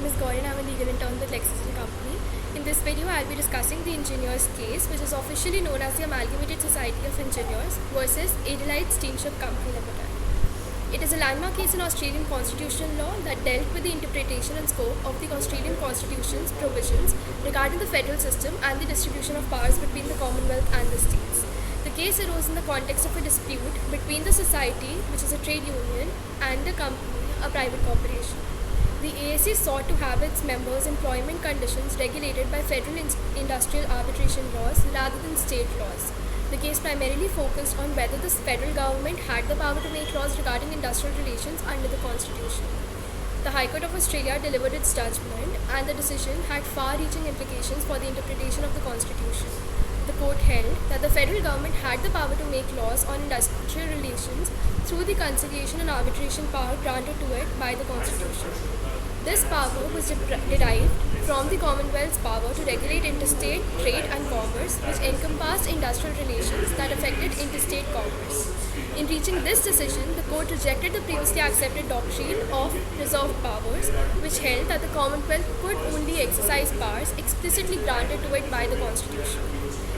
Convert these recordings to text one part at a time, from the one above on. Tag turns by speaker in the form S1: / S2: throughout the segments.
S1: name is Gaurie and I'm a legal intern with Janakpuri. In this video, I'll be discussing the engineers case, which is officially known as the Amalgamated Society of Engineers versus Adelaide Steamship Company Limited. It is a landmark case in Australian constitutional law that dealt with the interpretation and scope of the Australian Constitution's provisions regarding the federal system and the distribution of powers between the Commonwealth and the states. The case arose in the context of a dispute between the society, which is a trade union, and the company, a private corporation. The ASC sought to have its members' employment conditions regulated by federal industrial arbitration laws rather than state laws. The case primarily focused on whether the federal government had the power to make laws regarding industrial relations under the Constitution. The High Court of Australia delivered its judgment, and the decision had far-reaching implications for the interpretation of the Constitution. The court held that the federal government had the power to make laws on industrial relations through the conciliation and arbitration power granted to it by the Constitution. This power was derived from the Commonwealth's power to regulate interstate trade and commerce, which encompassed industrial relations that affected interstate commerce. In reaching this decision, the court rejected the previously accepted doctrine of reserved powers, which held that the Commonwealth could only exercise powers explicitly granted to it by the Constitution,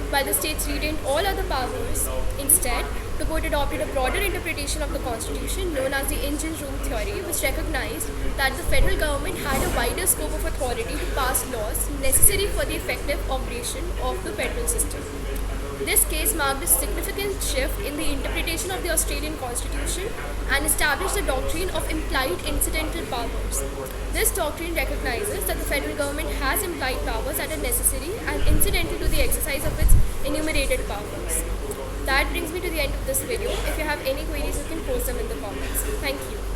S1: while the states retained all other powers. Instead, the court adopted a broader interpretation of the Constitution known as the engine room theory, which recognized that the federal government had a wider scope of authority to pass laws necessary for the effective operation of the federal system. This case marked a significant shift in the interpretation of the Australian Constitution and established the doctrine of implied incidental powers. This doctrine recognizes that the federal government has implied powers that are necessary and incidental to the exercise of its enumerated powers. That brings me to the end of this video. If you have any queries, you can post them in the comments. Thank you.